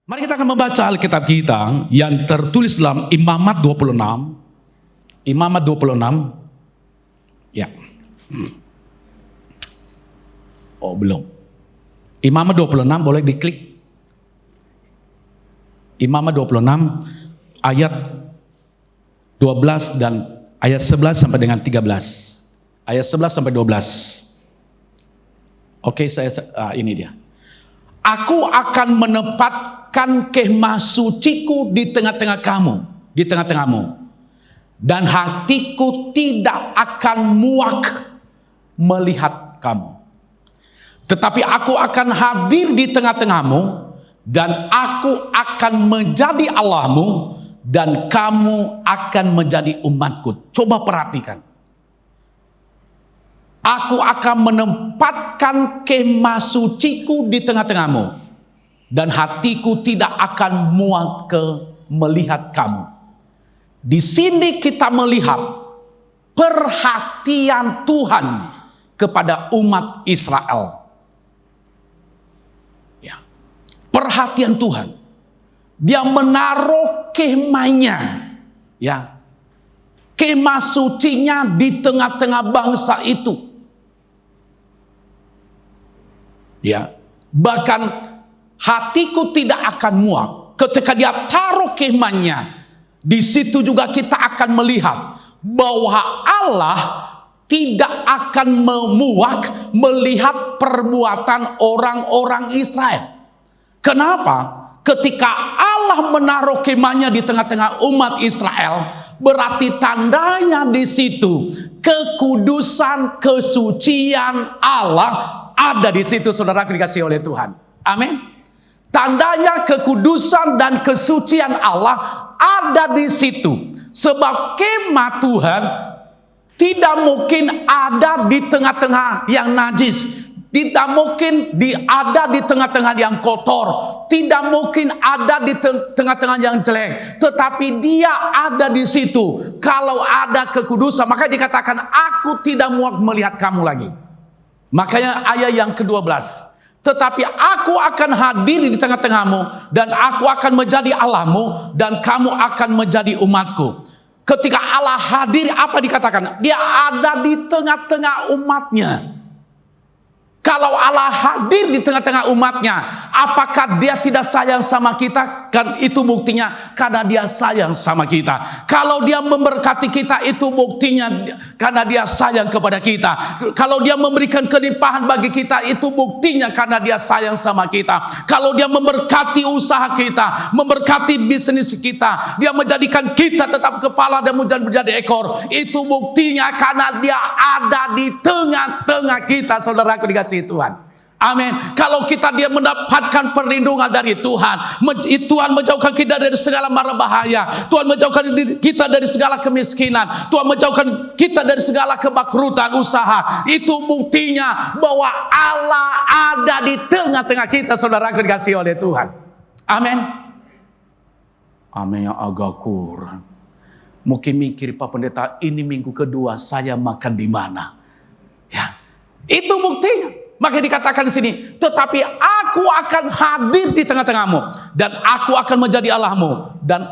Mari kita akan membaca Alkitab kita yang tertulis dalam Imamat 26. Imamat 26. Ya. Oh, belum. Imamat 26 boleh diklik. Imamat 26 ayat 12 dan ayat 11 sampai dengan 13. Ayat 11 sampai 12. Oke, ini dia. Aku akan menempatkan kemah suciku di tengah-tengah kamu, di tengah-tengahmu. Dan hatiku tidak akan muak melihat kamu. Tetapi aku akan hadir di tengah-tengahmu, dan aku akan menjadi Allahmu, dan kamu akan menjadi umatku. Coba perhatikan. Aku akan menempatkan kemah suciku di tengah-tengahmu, dan hatiku tidak akan muak melihat kamu. Di sini kita melihat perhatian Tuhan kepada umat Israel. Ya, perhatian Tuhan. Dia menaruh kemahnya, ya, kemah sucinya di tengah-tengah bangsa itu. Ya, bahkan hatiku tidak akan muak ketika dia taruh kemahnya. Di situ juga kita akan melihat bahwa Allah tidak akan memuak melihat perbuatan orang-orang Israel. Kenapa? Ketika Allah menaruh kemahnya di tengah-tengah umat Israel, berarti tandanya di situ kekudusan, kesucian Allah ada di situ, saudara dikasih oleh Tuhan. Amin. Tandanya kekudusan dan kesucian Allah ada di situ. Sebab kemah Tuhan tidak mungkin ada di tengah-tengah yang najis. Tidak mungkin ada di tengah-tengah yang kotor. Tidak mungkin ada di tengah-tengah yang jelek. Tetapi dia ada di situ. Kalau ada kekudusan, maka dikatakan aku tidak muak melihat kamu lagi. Makanya ayat yang ke-12. Tetapi aku akan hadir di tengah-tengahmu, dan aku akan menjadi Allahmu, dan kamu akan menjadi umatku. Ketika Allah hadir, apa dikatakan? Dia ada di tengah-tengah umatnya. Kalau Allah hadir di tengah-tengah umatnya, apakah dia tidak sayang sama kita? Kan itu buktinya karena dia sayang sama kita. Kalau dia memberkati kita, itu buktinya karena dia sayang kepada kita. Kalau dia memberikan kelimpahan bagi kita, itu buktinya karena dia sayang sama kita. Kalau dia memberkati usaha kita, memberkati bisnis kita, dia menjadikan kita tetap kepala dan menjadi ekor, itu buktinya karena dia ada di tengah-tengah kita, saudaraku dikasih Tuhan. Amin. Kalau dia mendapatkan perlindungan dari Tuhan, Tuhan menjauhkan kita dari segala mara bahaya, Tuhan menjauhkan kita dari segala kemiskinan, Tuhan menjauhkan kita dari segala kebangkrutan usaha. Itu buktinya bahwa Allah ada di tengah-tengah kita, saudara dikasih oleh Tuhan. Amin. Amin. Yang agak kurang. Mungkin mikir Pak Pendeta, ini minggu kedua saya makan di mana? Ya, itu buktinya. Maka dikatakan di sini, tetapi aku akan hadir di tengah-tengahmu, dan aku akan menjadi Allahmu, dan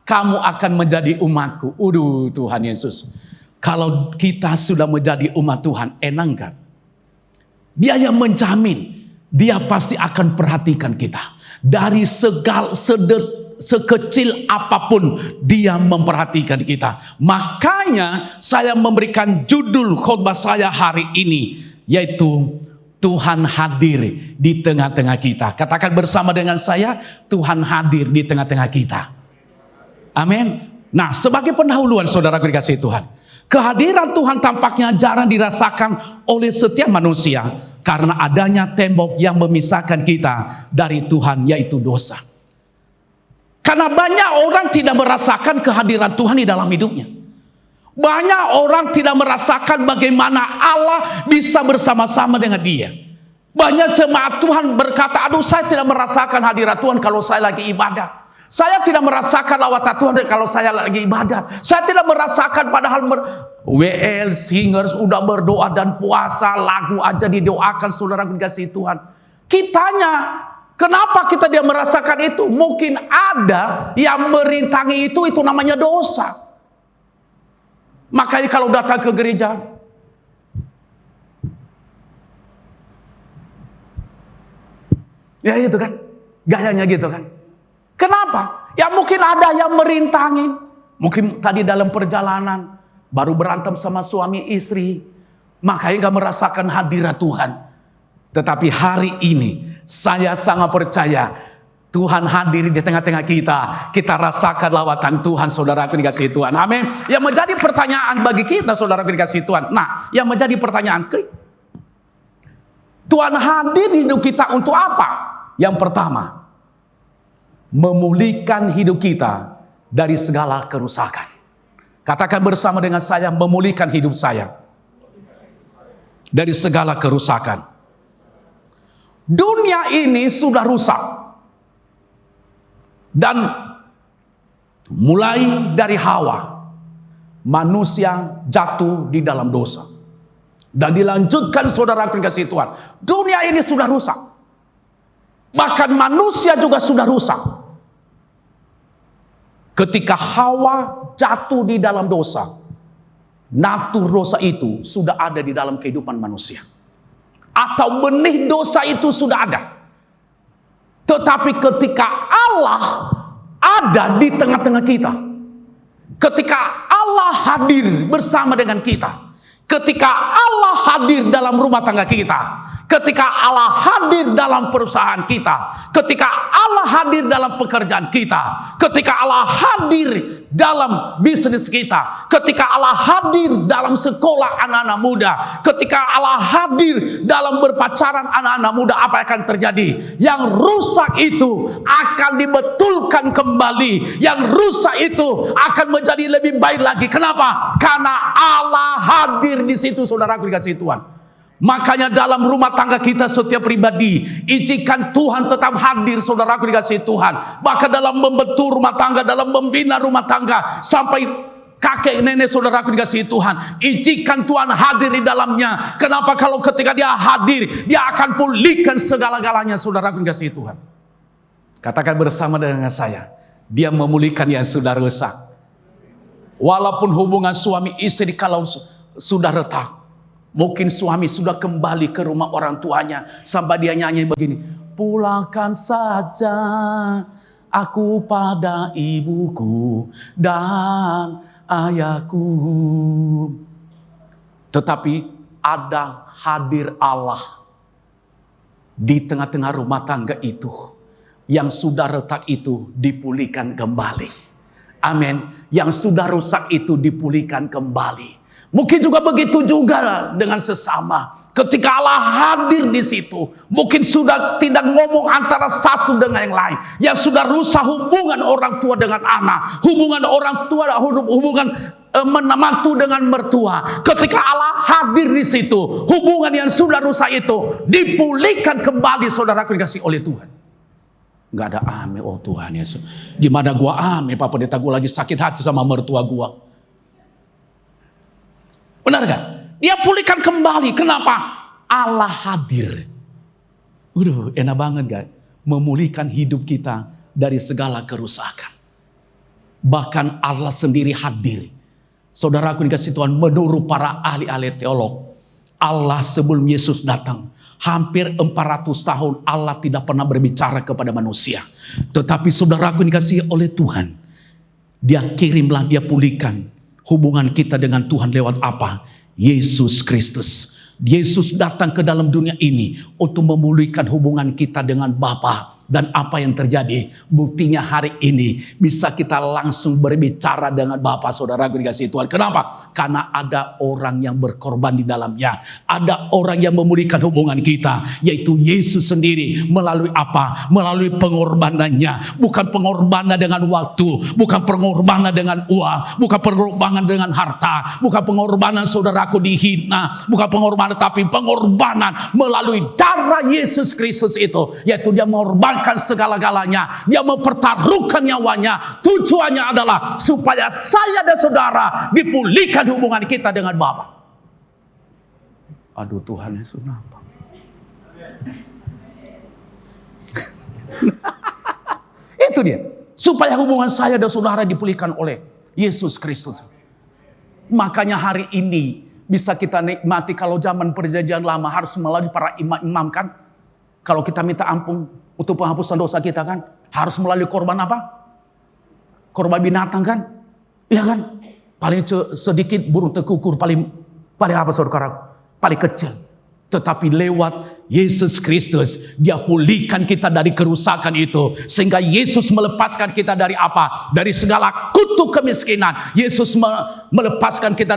kamu akan menjadi umatku. Tuhan Yesus. Kalau kita sudah menjadi umat Tuhan, enak kan? Dia yang menjamin, dia pasti akan perhatikan kita. Dari sekecil apapun dia memperhatikan kita. Makanya saya memberikan judul khotbah saya hari ini, yaitu Tuhan hadir di tengah-tengah kita. Katakan bersama dengan saya, Tuhan hadir di tengah-tengah kita. Amin. Nah, sebagai pendahuluan, saudara dikasih Tuhan, kehadiran Tuhan tampaknya jarang dirasakan oleh setiap manusia karena adanya tembok yang memisahkan kita dari Tuhan, yaitu dosa. Karena banyak orang tidak merasakan kehadiran Tuhan di dalam hidupnya. Banyak orang tidak merasakan bagaimana Allah bisa bersama-sama dengan dia. Banyak jemaat Tuhan berkata, aduh saya tidak merasakan hadirat Tuhan kalau saya lagi ibadah. Saya tidak merasakan lawatan Tuhan kalau saya lagi ibadah. Saya tidak merasakan padahal WL singers udah berdoa dan puasa, lagu aja didoakan, saudara dikasih Tuhan. Kitanya Kenapa kita dia merasakan itu? Mungkin ada yang merintangi itu namanya dosa. Makanya kalau datang ke gereja, ya itu kan, gayanya gitu kan. Kenapa? Ya mungkin ada yang merintangin. Mungkin tadi dalam perjalanan baru berantem sama suami istri, makanya gak merasakan hadirat Tuhan. Tetapi hari ini saya sangat percaya Tuhan hadir di tengah-tengah kita. Kita rasakan lawatan Tuhan, saudaraku dikasih Tuhan. Amin. Yang menjadi pertanyaan bagi kita, saudaraku dikasih Tuhan. Nah, yang menjadi pertanyaan, Tuhan hadir di hidup kita untuk apa? Yang pertama, memulihkan hidup kita dari segala kerusakan. Katakan bersama dengan saya, memulihkan hidup saya dari segala kerusakan. Dunia ini sudah rusak. Dan mulai dari Hawa, manusia jatuh di dalam dosa. Dan dilanjutkan, saudaraku yang kasih Tuhan, dunia ini sudah rusak. Bahkan manusia juga sudah rusak. Ketika Hawa jatuh di dalam dosa, natur dosa itu sudah ada di dalam kehidupan manusia. Atau benih dosa itu sudah ada. Tetapi ketika Allah ada di tengah-tengah kita, ketika Allah hadir bersama dengan kita, ketika Allah hadir dalam rumah tangga kita, ketika Allah hadir dalam perusahaan kita, ketika Allah hadir dalam pekerjaan kita, ketika Allah hadir dalam bisnis kita, ketika Allah hadir dalam sekolah anak-anak muda, ketika Allah hadir dalam berpacaran anak-anak muda, apa yang akan terjadi? Yang rusak itu akan dibetulkan kembali. Yang rusak itu akan menjadi lebih baik lagi. Kenapa? Karena Allah hadir di situ, saudaraku dikasih Tuhan. Makanya dalam rumah tangga kita setiap pribadi, izinkan Tuhan tetap hadir, saudaraku dikasih Tuhan. Bahkan dalam membentuk rumah tangga, dalam membina rumah tangga, sampai kakek nenek saudaraku dikasih Tuhan, izinkan Tuhan hadir di dalamnya. Kenapa? Kalau ketika dia hadir, dia akan pulihkan segala-galanya, saudaraku dikasih Tuhan. Katakan bersama dengan saya, dia memulihkan yang sudah rusak. Walaupun hubungan suami istri kalau sudah retak, mungkin suami sudah kembali ke rumah orang tuanya, sampai dia nyanyi begini, pulangkan saja aku pada ibuku dan ayahku. Tetapi ada hadir Allah di tengah-tengah rumah tangga itu, yang sudah retak itu dipulihkan kembali. Amin. Yang sudah rusak itu dipulihkan kembali. Mungkin juga begitu juga dengan sesama. Ketika Allah hadir di situ, mungkin sudah tidak ngomong antara satu dengan yang lain. Yang sudah rusak hubungan orang tua dengan anak, hubungan orang tua, hubungan menantu dengan mertua. Ketika Allah hadir di situ, hubungan yang sudah rusak itu dipulihkan kembali, saudaraku dikasih oleh Tuhan. Gak ada amin, oh Tuhan Yesus. Gimana gua amin, Pak Pendeta, gua lagi sakit hati sama mertua gua. Benar gak? Dia pulihkan kembali. Kenapa? Allah hadir. Enak banget gak? Memulihkan hidup kita dari segala kerusakan. Bahkan Allah sendiri hadir. Saudaraku dikasih Tuhan, menurut para ahli-ahli teolog, Allah sebelum Yesus datang, hampir 400 tahun Allah tidak pernah berbicara kepada manusia. Tetapi saudaraku dikasih oleh Tuhan, dia kirimlah, dia pulihkan hubungan kita dengan Tuhan lewat apa? Yesus Kristus. Yesus datang ke dalam dunia ini untuk memulihkan hubungan kita dengan Bapa. Dan apa yang terjadi? Buktinya hari ini bisa kita langsung berbicara dengan Bapa, saudaraku dikasih Tuhan. Kenapa? Karena ada orang yang berkorban di dalamnya. Ada orang yang memulihkan hubungan kita, yaitu Yesus sendiri. Melalui apa? Melalui pengorbanannya. Bukan pengorbanan dengan waktu, bukan pengorbanan dengan uang, bukan pengorbanan dengan harta, bukan pengorbanan saudaraku dihina, bukan pengorbanan, tapi pengorbanan melalui darah Yesus Kristus itu, yaitu dia mengorbankan segala-galanya. Dia mempertaruhkan nyawanya. Tujuannya adalah supaya saya dan saudara dipulihkan hubungan kita dengan Bapa. Aduh Tuhan Yesus, kenapa? Itu dia. Supaya hubungan saya dan saudara dipulihkan oleh Yesus Kristus. Makanya hari ini bisa kita nikmati. Kalau zaman perjanjian lama harus melalui para imam-imam kan. Kalau kita minta ampun untuk penghapusan dosa kita kan, harus melalui korban apa? Korban binatang kan? Iya kan? Paling sedikit burung tekukur, paling apa saudara? Paling kecil. Tetapi lewat Yesus Kristus, Dia pulihkan kita dari kerusakan itu. Sehingga Yesus melepaskan kita dari apa? Dari segala kutuk kemiskinan. Yesus melepaskan kita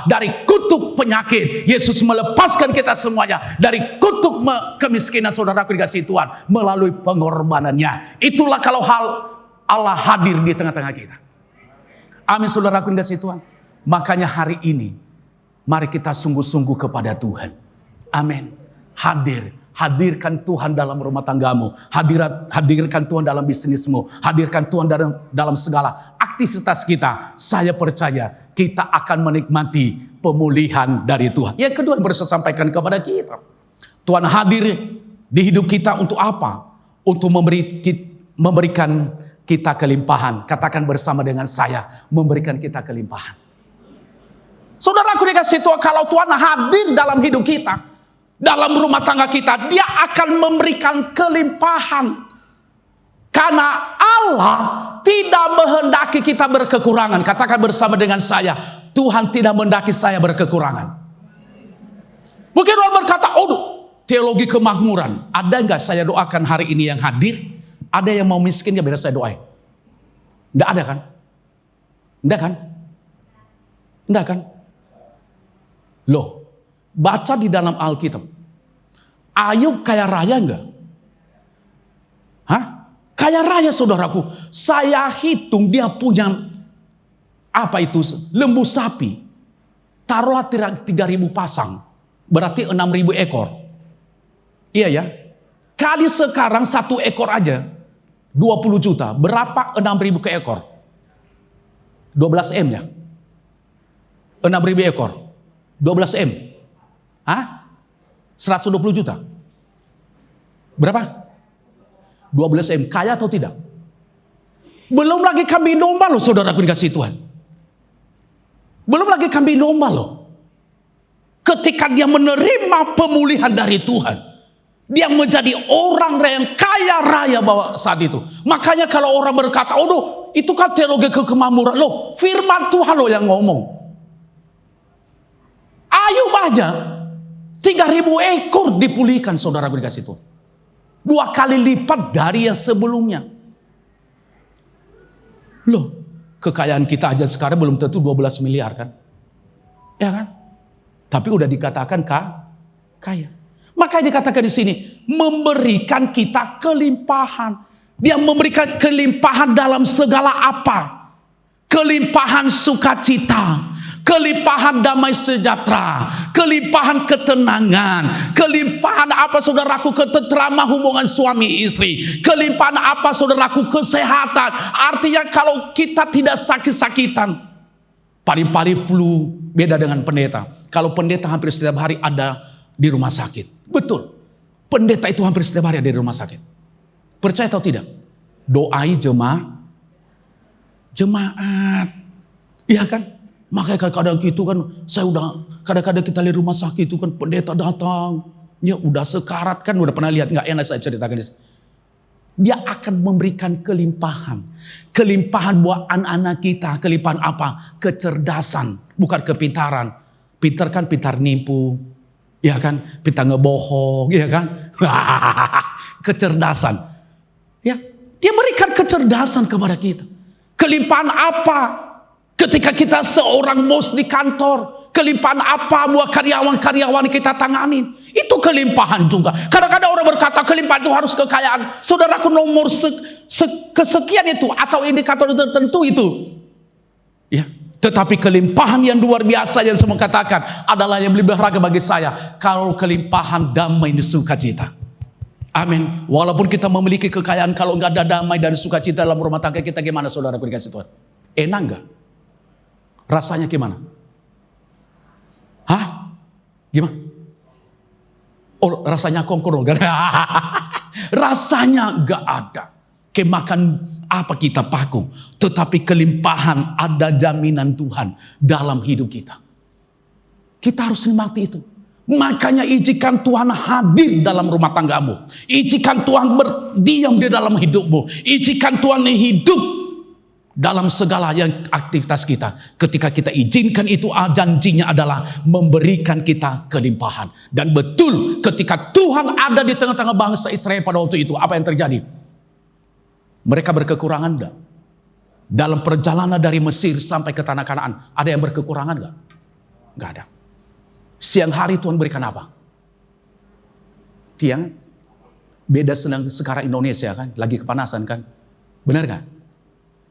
dari kutuk penyakit. Yesus melepaskan kita semuanya dari kutuk kemiskinan, saudaraku dikasihi Tuhan, melalui pengorbanannya. Itulah kalau Allah hadir di tengah-tengah kita. Amin, saudaraku dikasihi Tuhan. Makanya hari ini, mari kita sungguh-sungguh kepada Tuhan. Amin. Hadirkan Tuhan dalam rumah tanggamu. Hadirkan Tuhan dalam bisnismu. Hadirkan Tuhan dalam segala aktivitas kita. Saya percaya kita akan menikmati pemulihan dari Tuhan. Yang kedua yang saya sampaikan kepada kita, Tuhan hadir di hidup kita untuk apa? Untuk memberikan kita kelimpahan. Katakan bersama dengan saya, memberikan kita kelimpahan. Saudaraku dikasihi Tuhan, kalau Tuhan hadir dalam hidup kita, dalam rumah tangga kita, Dia akan memberikan kelimpahan. Karena Allah tidak menghendaki kita berkekurangan. Katakan bersama dengan saya, Tuhan tidak menghendaki saya berkekurangan. Mungkin orang berkata, teologi kemakmuran. Ada nggak saya doakan hari ini yang hadir? Ada yang mau miskin, ya biar saya doain. Nggak ada kan? Nggak kan? Nggak kan? Loh, baca di dalam Alkitab. Ayub kaya raya enggak? Kaya raya, saudaraku. Saya hitung dia punya lembu sapi. Taruhlah 3.000 pasang. Berarti 6.000 ekor. Iya ya. Kali sekarang 1 ekor aja 20 juta. Berapa 6.000 ke ekor? 12 M ya. 6.000 ekor. 12 M. 120 juta. Berapa? 12 M. Kaya atau tidak? Belum lagi kambing domba loh, saudaraku dikasihi Tuhan. Belum lagi kambing domba loh. Ketika dia menerima pemulihan dari Tuhan, dia menjadi orang yang kaya raya bahwa saat itu. Makanya kalau orang berkata, itu kan teologi kemakmuran. Loh, firman Tuhan loh yang ngomong. Ayub aja 3.000 ekor dipulihkan, saudara dikasih Tuhan. 2 kali lipat dari yang sebelumnya. Loh, kekayaan kita aja sekarang belum tentu 12 miliar kan? Ya kan? Tapi udah dikatakan kaya. Makanya dikatakan di sini, memberikan kita kelimpahan. Dia memberikan kelimpahan dalam segala apa? Kelimpahan sukacita, kelimpahan damai sejahtera, kelimpahan ketenangan, kelimpahan apa saudaraku, ketentraman hubungan suami istri, kelimpahan apa saudaraku, kesehatan. Artinya kalau kita tidak sakit-sakitan, pari-pari flu beda dengan pendeta. Kalau pendeta hampir setiap hari ada di rumah sakit. Betul, pendeta itu hampir setiap hari ada di rumah sakit. Percaya atau tidak? Doai jemaat, iya kan? Makanya kadang-kadang gitu kan, kadang-kadang kita lihat rumah sakit itu kan pendeta datang, ya udah sekarat kan, udah pernah lihat, nggak enak saya ceritakan ini. Dia akan memberikan kelimpahan buat anak-anak kita. Kelimpahan apa? Kecerdasan, bukan kepintaran. Pintar kan pintar nipu, ya kan? Pintar ngebohong, ya kan? Kecerdasan, ya. Dia berikan kecerdasan kepada kita. Kelimpahan apa? Ketika kita seorang bos di kantor, kelimpahan apa buat karyawan-karyawan kita tangani? Itu kelimpahan juga. Kadang-kadang orang berkata kelimpahan itu harus kekayaan. Saudaraku, nomor kesekian itu atau indikator tertentu itu. Ya, tetapi kelimpahan yang luar biasa yang saya katakan adalah yang lebih berharga bagi saya. Kalau kelimpahan damai dan sukacita. Amin. Walaupun kita memiliki kekayaan, kalau nggak ada damai dan sukacita dalam rumah tangga kita, gimana saudaraku dikasih Tuhan? Enak nggak? Rasanya gimana? Gimana? Rasanya kongkong. Rasanya gak ada. Kemakan apa kita paku. Tetapi kelimpahan ada jaminan Tuhan dalam hidup kita. Kita harus nikmati itu. Makanya izinkan Tuhan hadir dalam rumah tanggamu. Izinkan Tuhan berdiam di dalam hidupmu. Izinkan Tuhan hidup dalam segala yang aktivitas kita. Ketika kita izinkan itu, janjinya adalah memberikan kita kelimpahan. Dan betul ketika Tuhan ada di tengah-tengah bangsa Israel pada waktu itu, apa yang terjadi? Mereka berkekurangan enggak? Dalam perjalanan dari Mesir sampai ke tanah Kanaan, ada yang berkekurangan enggak? Enggak ada. Siang hari Tuhan berikan apa? Tiang. Beda sekarang Indonesia kan, lagi kepanasan kan? Benar kan?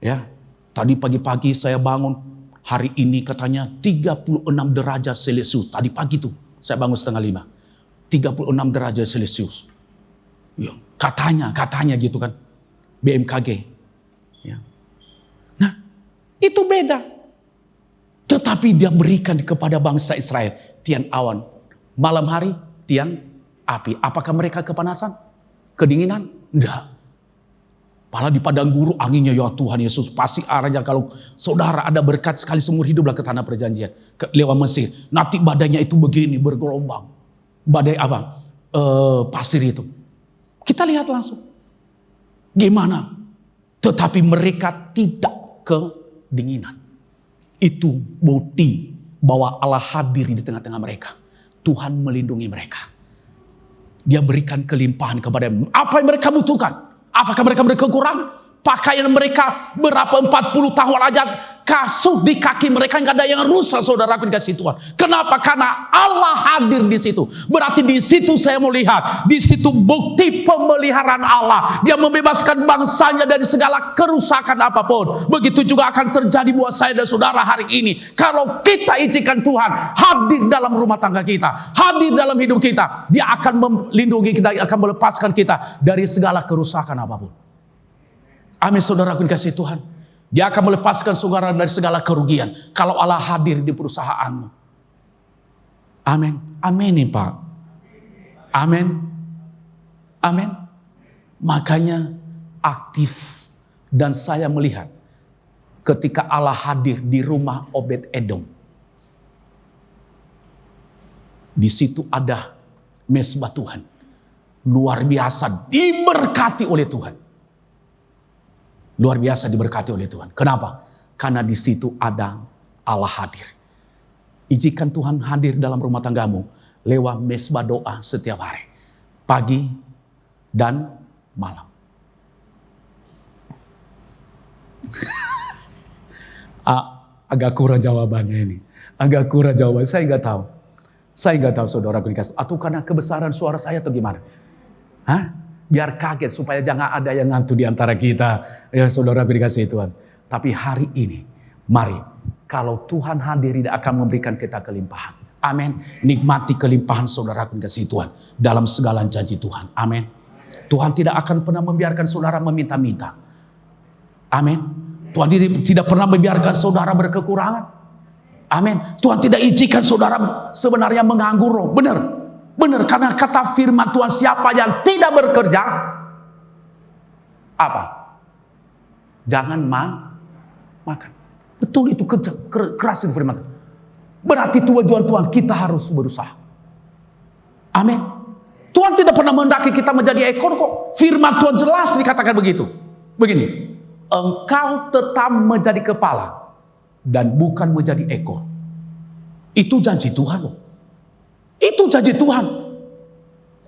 Ya, tadi pagi-pagi saya bangun, hari ini katanya 36 derajat Celcius. Tadi pagi tuh, saya bangun 4:30. 36 derajat Celcius. Ya, katanya gitu kan. BMKG. Ya. Nah, itu beda. Tetapi dia berikan kepada bangsa Israel tiang awan. Malam hari tiang api. Apakah mereka kepanasan? Kedinginan? Enggak. Malah di padang gurun anginnya, ya Tuhan Yesus, pasti arahnya kalau saudara ada berkat sekali seumur hiduplah ke tanah perjanjian, lewat Mesir. Nanti badainya itu begini, bergelombang. Badai apa? Pasir itu. Kita lihat langsung. Gimana? Tetapi mereka tidak kedinginan. Itu bukti bahwa Allah hadir di tengah-tengah mereka. Tuhan melindungi mereka. Dia berikan kelimpahan kepada mereka. Apa yang mereka butuhkan? Apakah mereka berkekurangan? Pakaian mereka berapa 40 tahun aja kasut di kaki mereka nggak ada yang rusak, saudaraku dikasih Tuhan. Kenapa? Karena Allah hadir di situ. Berarti di situ saya mau lihat, di situ bukti pemeliharaan Allah. Dia membebaskan bangsanya dari segala kerusakan apapun. Begitu juga akan terjadi buat saya dan saudara hari ini. Kalau kita izinkan Tuhan hadir dalam rumah tangga kita, hadir dalam hidup kita, Dia akan melindungi kita, akan melepaskan kita dari segala kerusakan apapun. Amin, saudaraku dikasih Tuhan. Dia akan melepaskan saudara dari segala kerugian. Kalau Allah hadir di perusahaanmu. Amin. Amin nih Pak. Amin. Amin. Makanya aktif. Dan saya melihat ketika Allah hadir di rumah Obed-Edom. Di situ ada mezbah Tuhan. Luar biasa diberkati oleh Tuhan. Luar biasa diberkati oleh Tuhan. Kenapa? Karena di situ ada Allah hadir. Izinkan Tuhan hadir dalam rumah tanggamu lewat mezbah doa setiap hari. Pagi dan malam. Agak kurang jawabannya ini. Agak kurang jawabannya. Saya nggak tahu. Saya nggak tahu saudara dikasih. Atau karena kebesaran suara saya atau gimana? Hah? Biar kaget supaya jangan ada yang ngantuk di antara kita. Ya saudara dikasih Tuhan. Tapi hari ini, mari. Kalau Tuhan hadir, Dia akan memberikan kita kelimpahan. Amin. Nikmati kelimpahan saudara dikasih Tuhan. Dalam segala janji Tuhan. Amin. Tuhan tidak akan pernah membiarkan saudara meminta-minta. Amin. Tuhan tidak pernah membiarkan saudara berkekurangan. Amin. Tuhan tidak izinkan saudara sebenarnya menganggur loh. Benar. Benar, karena kata firman Tuhan, siapa yang tidak bekerja, apa? Jangan makan. Betul itu keras itu firman. Berarti tujuan Tuhan kita harus berusaha. Amin. Tuhan tidak pernah menghendaki kita menjadi ekor kok. Firman Tuhan jelas dikatakan begitu. Begini, engkau tetap menjadi kepala dan bukan menjadi ekor. Itu janji Tuhan loh. Itu janji Tuhan.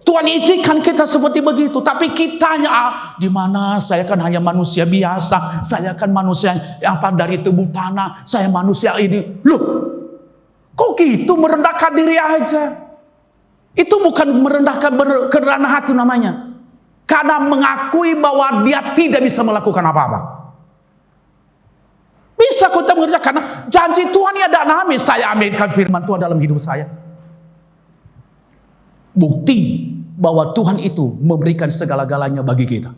Tuhan izinkan kita seperti begitu. Tapi kitanya, di mana saya kan hanya manusia biasa. Saya kan manusia dari tubuh tanah. Saya manusia ini. Loh, kok gitu merendahkan diri aja? Itu bukan merendahkan kerendahan hati namanya. Karena mengakui bahwa dia tidak bisa melakukan apa-apa. Bisa kita mengerjakan. Karena janji Tuhan ini ada nami. Saya ambilkan firman Tuhan dalam hidup saya. Bukti bahwa Tuhan itu memberikan segala-galanya bagi kita.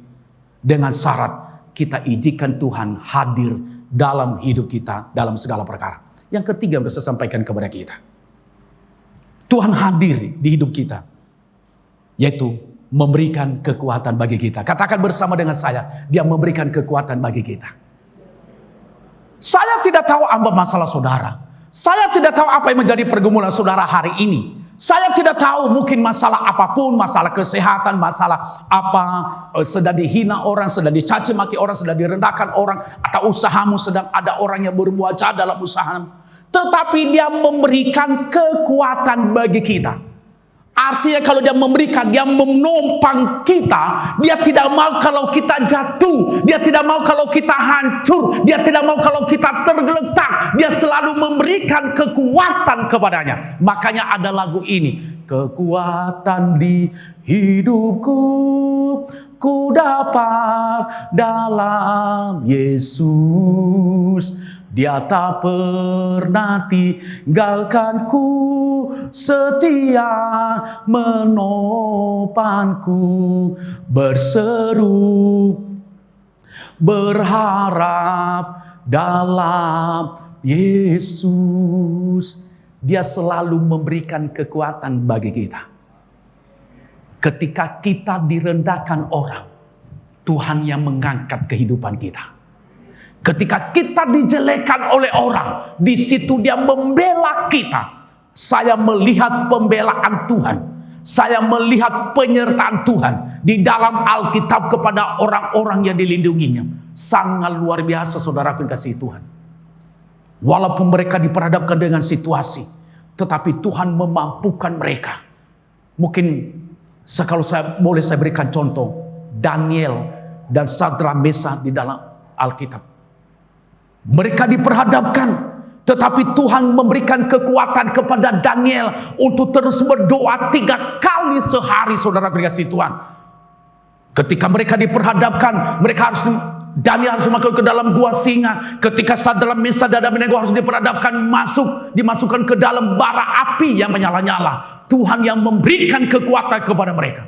Dengan syarat kita izinkan Tuhan hadir dalam hidup kita, dalam segala perkara. Yang ketiga yang saya sampaikan kepada kita. Tuhan hadir di hidup kita. Yaitu memberikan kekuatan bagi kita. Katakan bersama dengan saya, dia memberikan kekuatan bagi kita. Saya tidak tahu apa masalah saudara. Saya tidak tahu apa yang menjadi pergumulan saudara hari ini. Saya tidak tahu mungkin masalah apapun, masalah kesehatan, masalah apa, sedang dihina orang, sedang dicaci maki orang, sedang direndahkan orang, atau usahamu sedang ada orang yang berbuat jahat dalam usahamu. Tetapi dia memberikan kekuatan bagi kita. Artinya kalau dia memberikan, dia menopang kita. Dia tidak mau kalau kita jatuh. Dia tidak mau kalau kita hancur. Dia tidak mau kalau kita tergeletak. Dia selalu memberikan kekuatan kepadanya. Makanya ada lagu ini. Kekuatan di hidupku ku dapat dalam Yesus. Dia tak pernah tinggalkanku, setia menopangku, berseru, berharap dalam Yesus. Dia selalu memberikan kekuatan bagi kita. Ketika kita direndahkan orang, Tuhan yang mengangkat kehidupan kita. Ketika kita dijelekan oleh orang, di situ dia membela kita. Saya melihat pembelaan Tuhan. Saya melihat penyertaan Tuhan di dalam Alkitab kepada orang-orang yang dilindunginya. Sangat luar biasa saudaraku yang kasih Tuhan. Walaupun mereka diperhadapkan dengan situasi, tetapi Tuhan memampukan mereka. Mungkin kalau saya boleh saya berikan contoh, Daniel dan Sadrak Mesakh di dalam Alkitab. Mereka diperhadapkan, tetapi Tuhan memberikan kekuatan kepada Daniel untuk terus berdoa 3 kali sehari, saudara kasih Tuhan. Ketika mereka diperhadapkan, Daniel harus masuk ke dalam gua singa. Ketika Sadrak Mesakh dan Abednego harus diperhadapkan, dimasukkan ke dalam bara api yang menyala-nyala. Tuhan yang memberikan kekuatan kepada mereka.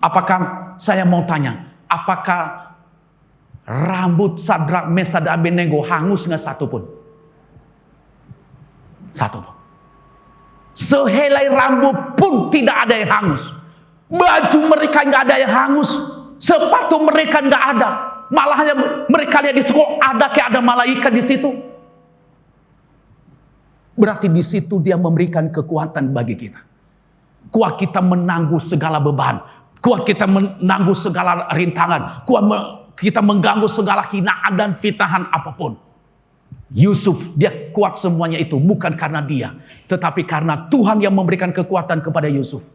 Apakah saya mau tanya, apakah rambut Sadrak, Mesakh, dan Abednego hangus nggak satu pun? Satu pun. Sehelai rambut pun tidak ada yang hangus. Baju mereka nggak ada yang hangus. Sepatu mereka nggak ada. Malah hanya mereka lihat di sekolah ada malaikat di situ. Berarti di situ dia memberikan kekuatan bagi kita. Kuat kita menangguh segala beban. Kuat kita menangguh segala rintangan. Kita mengganggu segala hinaan dan fitnahan apapun. Yusuf, dia kuat semuanya itu. Bukan karena dia. Tetapi karena Tuhan yang memberikan kekuatan kepada Yusuf.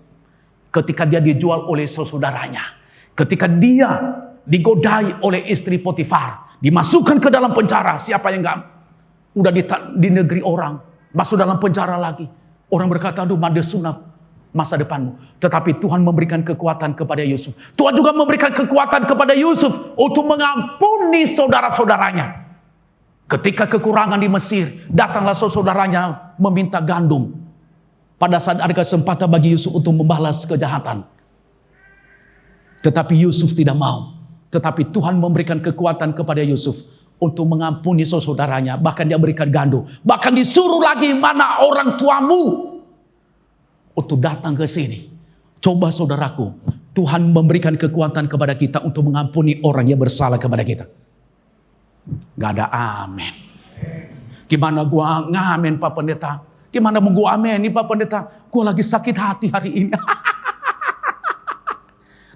Ketika dia dijual oleh saudaranya. Ketika dia digodai oleh istri Potifar. Dimasukkan ke dalam penjara. Siapa yang gak udah di negeri orang. Masuk dalam penjara lagi. Orang berkata, aduh madesuna masa depanmu. Tetapi Tuhan memberikan kekuatan kepada Yusuf. Tuhan juga memberikan kekuatan kepada Yusuf untuk mengampuni saudara-saudaranya. Ketika kekurangan di Mesir, datanglah saudaranya meminta gandum. Pada saat ada kesempatan bagi Yusuf untuk membalas kejahatan. Tetapi Yusuf tidak mau. Tetapi Tuhan memberikan kekuatan kepada Yusuf untuk mengampuni saudaranya. Bahkan dia berikan gandum. Bahkan disuruh lagi, mana orang tuamu untuk datang ke sini. Coba saudaraku, Tuhan memberikan kekuatan kepada kita untuk mengampuni orang yang bersalah kepada kita. Gak ada amin. Gimana gua ngamen Pak Pendeta? Gimana mau gua amin nih Pak Pendeta? Gua lagi sakit hati hari ini.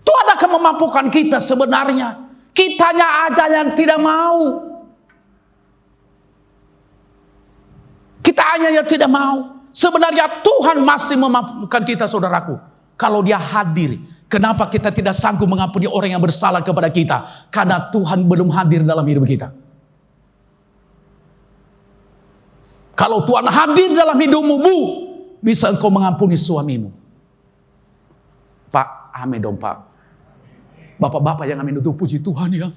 Tuhan akan memampukan kita sebenarnya. Kitanya aja yang tidak mau. Kita hanya yang tidak mau. Sebenarnya Tuhan masih memampukan kita saudaraku. Kalau dia hadir. Kenapa kita tidak sanggup mengampuni orang yang bersalah kepada kita? Karena Tuhan belum hadir dalam hidup kita. Kalau Tuhan hadir dalam hidupmu, bisa engkau mengampuni suamimu. Pak, amin dong Pak. Bapak-bapak yang amin itu, puji Tuhan ya.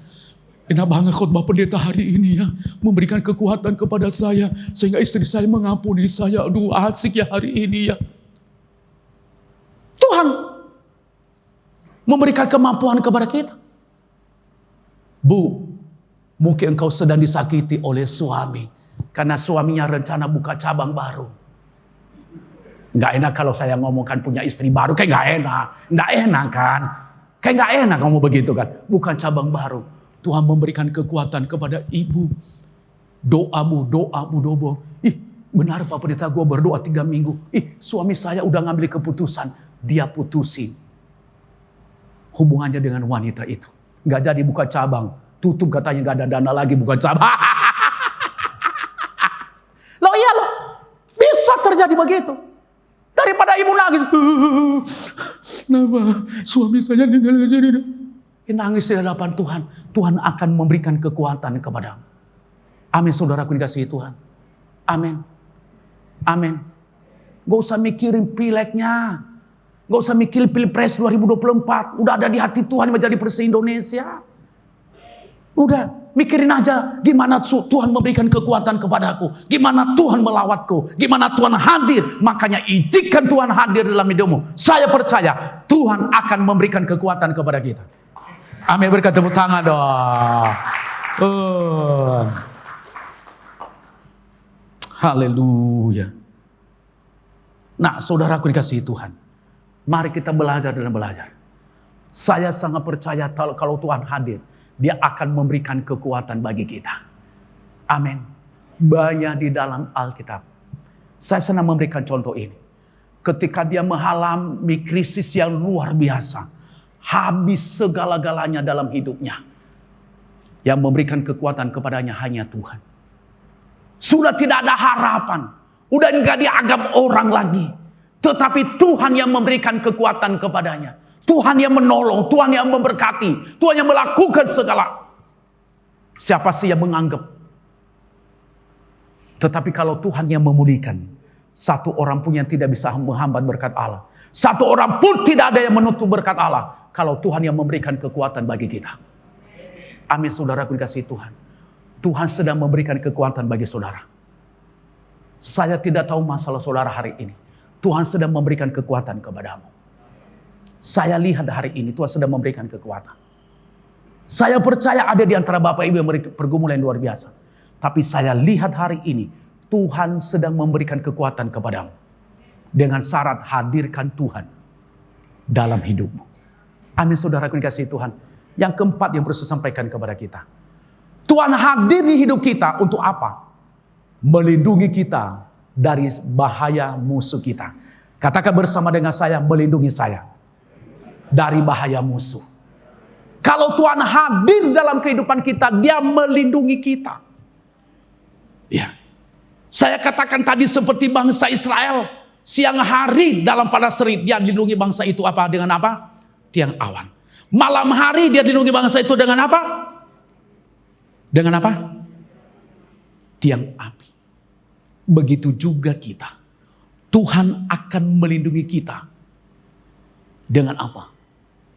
Enak banget khotbah pendeta hari ini ya. Memberikan kekuatan kepada saya. Sehingga istri saya mengampuni saya. Aduh asik ya hari ini ya. Tuhan memberikan kemampuan kepada kita. Bu, mungkin engkau sedang disakiti oleh suami. Karena suaminya rencana buka cabang baru. Nggak enak kalau saya ngomongkan punya istri baru, kayak nggak enak kan? Kayak nggak enak ngomong begitu kan? Bukan cabang baru. Tuhan memberikan kekuatan kepada ibu. Doamu dobo. Benar Pak Pendeta, gue berdoa 3 minggu. Suami saya udah ngambil keputusan, dia putusin hubungannya dengan wanita itu. Nggak jadi buka cabang, tutup katanya nggak ada dana lagi buka cabang. Loh iya loh, bisa terjadi begitu. Daripada ibu nangis, kenapa suami saya tinggal di sini? Nangis di hadapan Tuhan, Tuhan akan memberikan kekuatan kepadamu. Amin, saudaraku dikasihi Tuhan. Amin. Amin. Gak usah mikirin pileknya. Gak usah mikirin pilpres 2024. Udah ada di hati Tuhan menjadi presiden Indonesia. Udah, mikirin aja gimana Tuhan memberikan kekuatan kepadaku. Gimana Tuhan melawatku. Gimana Tuhan hadir. Makanya izinkan Tuhan hadir dalam hidupmu. Saya percaya Tuhan akan memberikan kekuatan kepada kita. Amin, berikan tepuk tangan dong. Haleluya. Nah, saudaraku dikasihi Tuhan, mari kita belajar dan belajar. Saya sangat percaya kalau Tuhan hadir, Dia akan memberikan kekuatan bagi kita. Amin. Banyak di dalam Alkitab. Saya senang memberikan contoh ini. Ketika dia mengalami krisis yang luar biasa, habis segala-galanya dalam hidupnya, yang memberikan kekuatan kepadanya hanya Tuhan. Sudah tidak ada harapan. Udah enggak dianggap orang lagi. Tetapi Tuhan yang memberikan kekuatan kepadanya. Tuhan yang menolong. Tuhan yang memberkati. Tuhan yang melakukan segala. Siapa sih yang menganggap? Tetapi kalau Tuhan yang memulihkan, satu orang pun yang tidak bisa menghambat berkat Allah. Satu orang pun tidak ada yang menutup berkat Allah. Kalau Tuhan yang memberikan kekuatan bagi kita. Amin, saudaraku dikasihi Tuhan. Tuhan sedang memberikan kekuatan bagi saudara. Saya tidak tahu masalah saudara hari ini. Tuhan sedang memberikan kekuatan kepadamu. Saya lihat hari ini Tuhan sedang memberikan kekuatan. Saya percaya ada di antara Bapak Ibu yang pergumulan luar biasa. Tapi saya lihat hari ini Tuhan sedang memberikan kekuatan kepadamu. Dengan syarat hadirkan Tuhan dalam hidupmu. Amin, saudaraku dikasihi Tuhan. Yang keempat yang perlu saya sampaikan kepada kita. Tuhan hadir di hidup kita untuk apa? Melindungi kita dari bahaya musuh kita. Katakan bersama dengan saya, melindungi saya dari bahaya musuh. Kalau Tuhan hadir dalam kehidupan kita, Dia melindungi kita. Ya. Saya katakan tadi seperti bangsa Israel, siang hari dalam panas terik Dia dilindungi bangsa itu apa? Dengan apa? Tiang awan. Malam hari Dia dilindungi bangsa itu dengan apa? Dengan apa? Tiang api. Begitu juga kita. Tuhan akan melindungi kita. Dengan apa?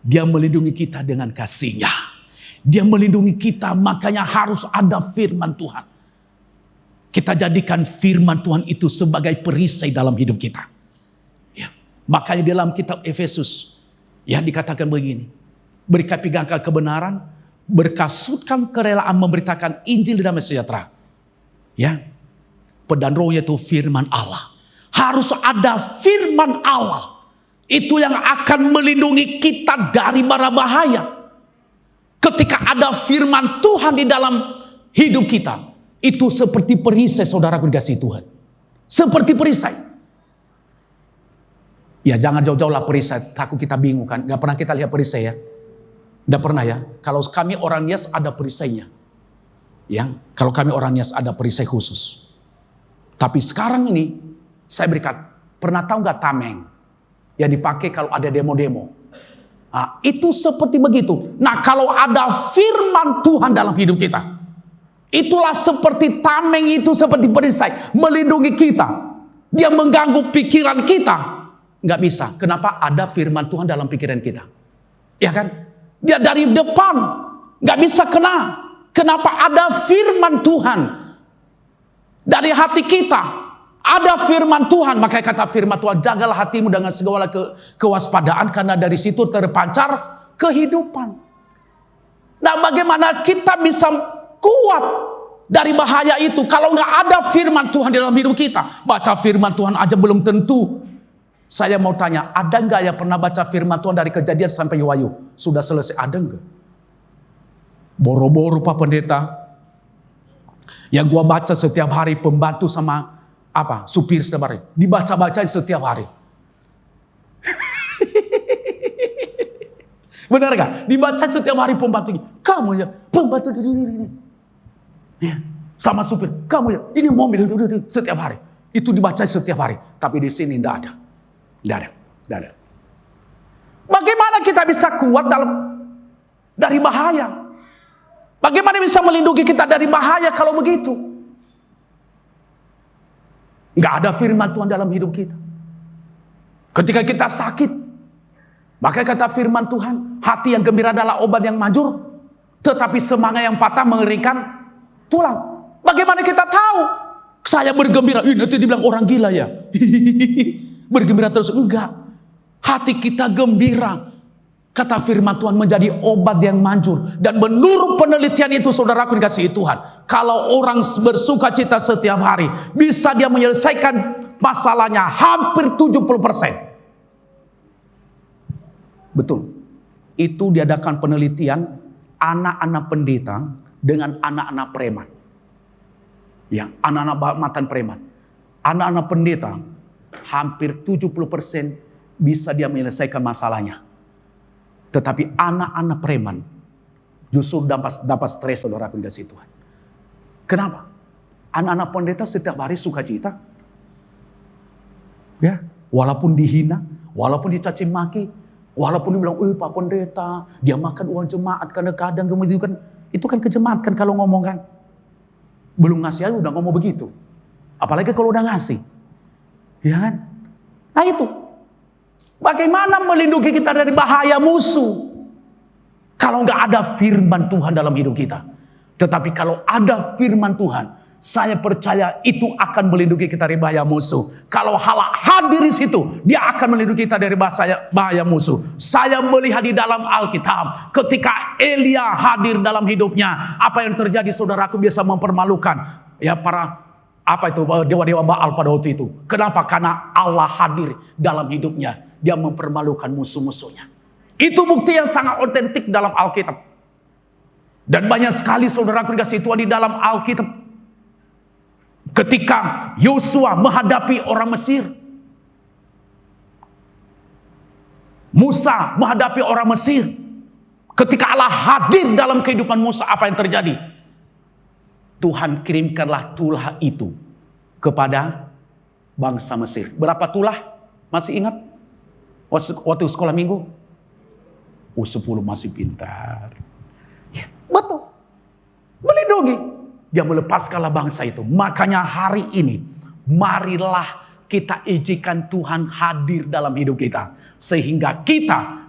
Dia melindungi kita dengan kasih-Nya. Dia melindungi kita, makanya harus ada firman Tuhan. Kita jadikan firman Tuhan itu sebagai perisai dalam hidup kita. Ya. Makanya dalam kitab Efesus, ya dikatakan begini. Berkat pegangkan kebenaran, berkasutkan kerelaan memberitakan Injil damai sejahtera. Ya. Pedan rohnya itu firman Allah. Harus ada firman Allah. Itu yang akan melindungi kita dari bara bahaya. Ketika ada firman Tuhan di dalam hidup kita. Itu seperti perisai, saudaraku dikasihi Tuhan. Seperti perisai. Ya jangan jauh-jauh lah perisai. Takut kita bingung kan. Gak pernah kita lihat perisai ya. Gak pernah ya. Kalau kami orang Nias ada perisainya. Ya, kalau kami orang Nias ada perisai khusus. Tapi sekarang ini saya berikan, pernah tahu nggak tameng yang dipakai kalau ada demo-demo? Nah, itu seperti begitu. Nah, kalau ada firman Tuhan dalam hidup kita, itulah seperti tameng itu seperti perisai melindungi kita. Dia mengganggu pikiran kita, nggak bisa. Kenapa? Ada firman Tuhan dalam pikiran kita, ya kan? Dia dari depan nggak bisa kena. Kenapa? Ada firman Tuhan dari hati kita. Ada firman Tuhan. Makanya kata firman Tuhan, jagalah hatimu dengan segala kewaspadaan, karena dari situ terpancar kehidupan. Nah, bagaimana kita bisa kuat dari bahaya itu kalau nggak ada firman Tuhan di dalam hidup kita? Baca firman Tuhan aja belum tentu Saya mau tanya, ada nggak yang pernah baca firman Tuhan dari Kejadian sampai Wahyu? Sudah selesai, ada nggak? Boro-boro Pak Pendeta. Yang gua baca setiap hari, pembantu sama supir setiap hari. Dibaca-bacain setiap hari. Benar gak? Dibaca setiap hari pembantunya. Kamu ya, pembantu ini. Ya. Sama supir, kamu ya, ini mobil setiap hari. Itu dibaca setiap hari. Tapi di sini tidak ada. Tidak ada. Bagaimana kita bisa kuat dari bahaya? Bagaimana bisa melindungi kita dari bahaya kalau begitu? Nggak ada firman Tuhan dalam hidup kita. Ketika kita sakit, maka kata firman Tuhan, hati yang gembira adalah obat yang manjur, tetapi semangat yang patah mengerikan tulang. Bagaimana kita tahu? Saya bergembira, nanti dibilang orang gila ya. Bergembira terus, enggak. Hati kita gembira. Kata firman Tuhan menjadi obat yang manjur. Dan menurut penelitian itu, saudaraku dikasihi Tuhan, kalau orang bersuka cita setiap hari, bisa dia menyelesaikan masalahnya hampir 70%. Betul. Itu diadakan penelitian anak-anak pendeta dengan anak-anak preman. Ya, anak-anak mantan preman. Anak-anak pendeta hampir 70% bisa dia menyelesaikan masalahnya. Tetapi anak-anak preman justru dapat stres, saudaraku dikasihi Tuhan. Kenapa? Anak-anak pendeta setiap hari sukacita. Ya, walaupun dihina, walaupun dicaci maki, walaupun dibilang, Pak Pendeta, dia makan uang jemaat kadang-kadang, kemudian itu kan ke jemaat kan kalau ngomong kan. Belum ngasih aja udah ngomong begitu. Apalagi kalau udah ngasih. Ya kan? Nah itu. Bagaimana melindungi kita dari bahaya musuh? Kalau nggak ada firman Tuhan dalam hidup kita. Tetapi kalau ada firman Tuhan, saya percaya itu akan melindungi kita dari bahaya musuh. Kalau Allah hadir di situ, dia akan melindungi kita dari bahaya musuh. Saya melihat di dalam Alkitab, ketika Elia hadir dalam hidupnya, apa yang terjadi, saudaraku, biasa mempermalukan ya para dewa-dewa Baal pada waktu itu. Kenapa? Karena Allah hadir dalam hidupnya, dia mempermalukan musuh-musuhnya. Itu bukti yang sangat otentik dalam Alkitab. Dan banyak sekali saudaraku dikasihi Tuhan di dalam Alkitab. Ketika Yosua menghadapi orang Mesir, Musa menghadapi orang Mesir, ketika Allah hadir dalam kehidupan Musa, apa yang terjadi? Tuhan kirimkanlah tulah itu kepada bangsa Mesir. Berapa tulah? Masih ingat? Waktu sekolah minggu? 10 masih pintar. Ya, betul. Melindungi. Dia melepaskanlah bangsa itu. Makanya hari ini, marilah kita izinkan Tuhan hadir dalam hidup kita. Sehingga kita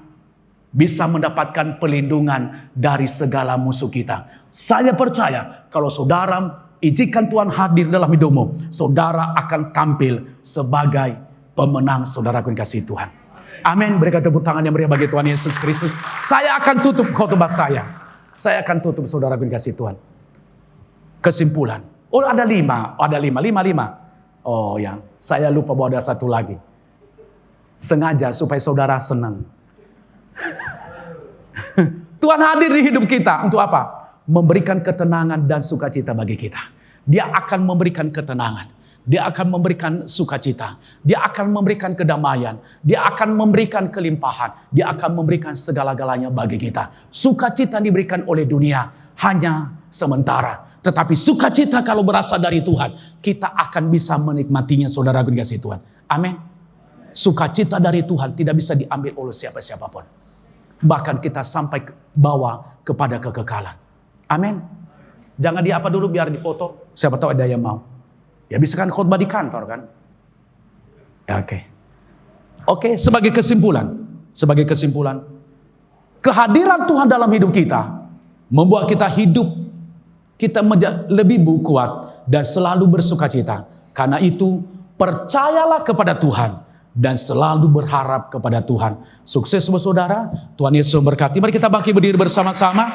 bisa mendapatkan perlindungan dari segala musuh kita. Saya percaya kalau saudara izinkan Tuhan hadir dalam hidupmu, saudara akan tampil sebagai pemenang, saudaraku yang kasih Tuhan. Amin. Berikan tepuk tangan yang meriah bagi Tuhan Yesus Kristus. Saya akan tutup khotbah saya. Saya akan tutup, saudaraku yang kasih Tuhan. Kesimpulan. Oh ada 5. Oh ya, saya lupa bahwa ada satu lagi. Sengaja supaya saudara senang. Tuhan hadir di hidup kita untuk apa? Memberikan ketenangan dan sukacita bagi kita. Dia akan memberikan ketenangan. Dia akan memberikan sukacita. Dia akan memberikan kedamaian. Dia akan memberikan kelimpahan. Dia akan memberikan segala-galanya bagi kita. Sukacita diberikan oleh dunia hanya sementara. Tetapi sukacita kalau berasal dari Tuhan, kita akan bisa menikmatinya, saudara dikasihi Tuhan. Amin. Sukacita dari Tuhan tidak bisa diambil oleh siapa-siapapun. Bahkan kita sampai bawa kepada kekekalan. Amin. Jangan diapa dulu biar difoto. Siapa tahu ada yang mau. Ya bisa kan khotbah di kantor kan. Oke, sebagai kesimpulan. Kehadiran Tuhan dalam hidup kita membuat kita hidup, kita lebih kuat dan selalu bersukacita. Karena itu, percayalah kepada Tuhan dan selalu berharap kepada Tuhan. Sukses saudara, Tuhan Yesus memberkati. Mari kita bangkit berdiri bersama-sama.